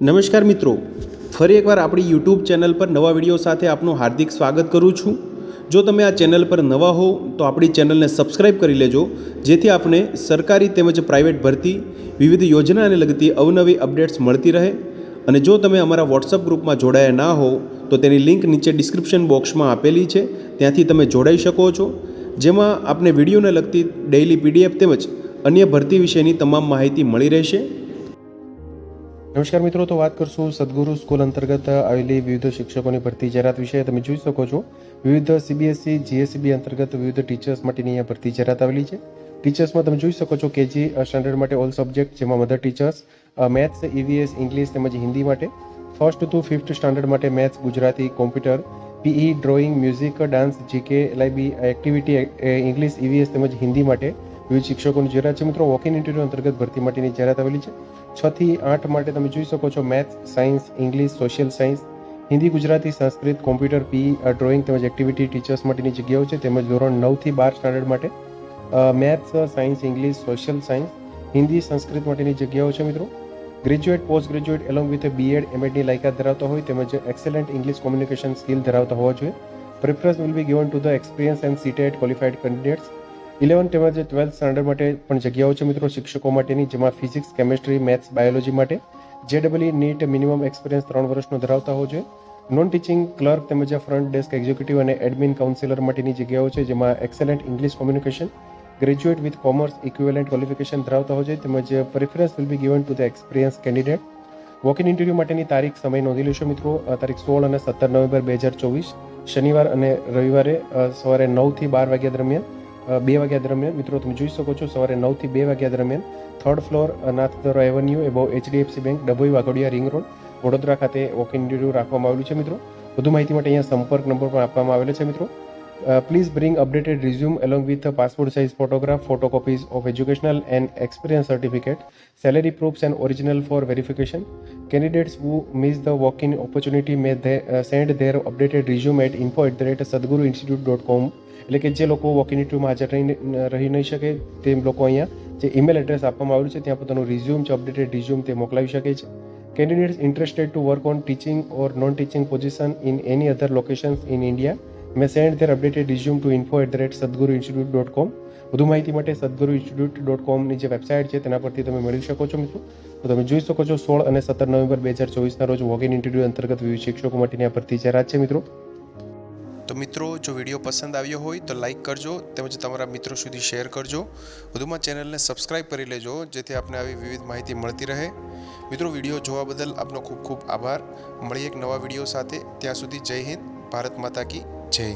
નમસ્કાર મિત્રો, ફરી એકવાર આપણી યુટ્યુબ ચેનલ પર નવા વિડીયો સાથે આપનું હાર્દિક સ્વાગત કરું છું। જો તમે આ ચેનલ પર નવા હો તો આપણી ચેનલને સબસ્ક્રાઈબ કરી લેજો, જેથી આપને સરકારી તેમજ પ્રાઇવેટ ભરતી વિવિધ યોજનાને લગતી અવનવી અપડેટ્સ મળતી રહે। અને જો તમે અમારા વોટ્સઅપ ગ્રુપમાં જોડાયા ના હો તો તેની લિંક નીચે ડિસ્ક્રિપ્શન બોક્સમાં આપેલી છે, ત્યાંથી તમે જોડાઈ શકો છો, જેમાં આપને વિડીયોને લગતી ડેઇલી પીડીએફ તેમજ અન્ય ભરતી વિશેની તમામ માહિતી મળી રહેશે। નમસ્કાર મિત્રો, તો વાત કરશું સદગુરુ સ્કૂલ અંતર્ગત આવેલી વિવિધ શિક્ષકોની ભરતી જાહેરાત વિશે। તમે જોઈ શકો છો વિવિધ સીબીએસઈ જીએસસીબી અંતર્ગત વિવિધ ટીચર્સ માટેની અહીંયા ભરતી જાહેરાત આવેલી છે। ટીચર્સમાં તમે જોઈ શકો છો કેજી સ્ટાન્ડર્ડ માટે ઓલ સબ્જેક્ટ, જેમાં mother teachers, maths, EVS, English તેમજ હિન્દી માટે, 1st to 5th સ્ટાન્ડર્ડ માટે maths, Gujarati, computer, PE, drawing, music, dance, GK, LIB, activity, English, EVS તેમજ હિન્દી માટે વિવિધ શિક્ષકોની જાહેરાત છે। મિત્રો, વોક ઇન ઇન્ટરવ્યુ અંતર્ગત ભરતી માટેની જાહેરાત આવેલી છે। 6 થી 8 માટે તમે જોઈ શકો છો maths, science, English, social science, Hindi, Gujarati, Sanskrit, computer, PE, drawing તેમજ એક્ટિવિટી ટીચર્સ માટેની જગ્યાઓ છે। તેમજ ધોરણ 9 થી 12 સ્ટાન્ડર્ડ માટે maths, science, English, social science, Hindi, Sanskrit માટેની જગ્યાઓ છે। મિત્રો, graduate, post graduate along with BEd, એમએડની લાયકાત ધરાવતા હોય તેમજ એક્સેલન્ટ ઇંગ્લિશ કોમ્યુનિકેશન સ્કિલ ધરાવતા હોવા જોઈએ। Preference will be given to the experience and CTET qualified candidates. 11 તેમજ 12th સ્ટાન્ડર્ડ માટે પણ જગ્યાઓ છે મિત્રો શિક્ષકો માટેની, જેમાં ફિઝિક્સ, કેમેસ્ટ્રી, મેથ્સ, બાયોલોજી માટે જેડબલઈ નીટ મિનિમમ એક્સપિરિયન્સ 3 વર્ષનો ધરાવતા હોવો જોઈએ। નોન ટીચિંગ ક્લર્ક તેમજ ફ્રન્ટ ડેસ્ક એક્ઝિક્યુટિવ અને એડમિન કાઉન્સિલર માટેની જગ્યાઓ છે, જેમાં excellent English communication, graduate with commerce equivalent qualification ધરાવતા હોવો જોઈએ તેમજ preference will be given to the experience candidate. Walk in interview માટેની તારીખ, સમય નોંધી લેશો મિત્રો। તારીખ 16 અને 17 નવેમ્બર 2024 શનિવાર અને રવિવારે સવારે 9 થી 12 વાગ્યા દરમિયાન, 2 વાગ્યા દરમિયાન। મિત્રો, તમે જોઈ શકો છો સવારે 9 થી 2 વાગ્યા દરમિયાન 3rd floor Nathdwara avenue above HDFC bank, Dabhoi, Waghodia, ring road, Vadodara ખાતે વોક ઇન ઇન્ટરવ્યૂ રાખવામાં આવેલું છે। મિત્રો, વધુ માહિતી માટે અહીંયા સંપર્ક નંબર પણ આપવામાં આવેલો છે। મિત્રો, please bring updated resume along with passport size photograph, photocopies of educational and experience certificate, salary proofs and original for verification. Candidates who miss the walk-in opportunity may send their updated resume at info@sadguruinstitute.com। એટલે કે જે લોકો walk in ઇન્ટરવ્યુમાં હાજર રહી નહીં શકે તે લોકો અહીંયા જે ઈમેલ એડ્રેસ આપવામાં આવેલું છે ત્યાં પોતાનું રિઝ્યુમ છે, અપડેટેડ રિઝ્યુમ તે મોકલાવી શકે છે। Candidates interested to work on teaching or non teaching position in any other locations in India may send their updated resume to info@sadguruinstitute.com। વધુ માહિતી માટે sadguruinstitute.comની જે વેબસાઇટ છે તેના પરથી તમે મેળવી શકો છો। મિત્રો, તો તમે જોઈ શકો છો 16 અને 17 નવેમ્બર 2024ના રોજ વોક ઇન ઇન્ટરવ્યૂ અંતર્ગત વિવિધ શિક્ષકો માટેની આ ભરતી જાહેરાત છે। મિત્રો, તો મિત્રો, જો વિડીયો પસંદ આવ્યો હોય તો લાઇક કરજો તેમજ તમારા મિત્રો સુધી શેર કરજો। વધુમાં ચેનલને સબસ્ક્રાઈબ કરી લેજો, જેથી આપને આવી વિવિધ માહિતી મળતી રહે। મિત્રો, વિડીયો જોવા બદલ આપનો ખૂબ ખૂબ આભાર। મળીએ એક નવા વિડીયો સાથે, ત્યાં સુધી જય હિન્દ, ભારત માતા કી જય।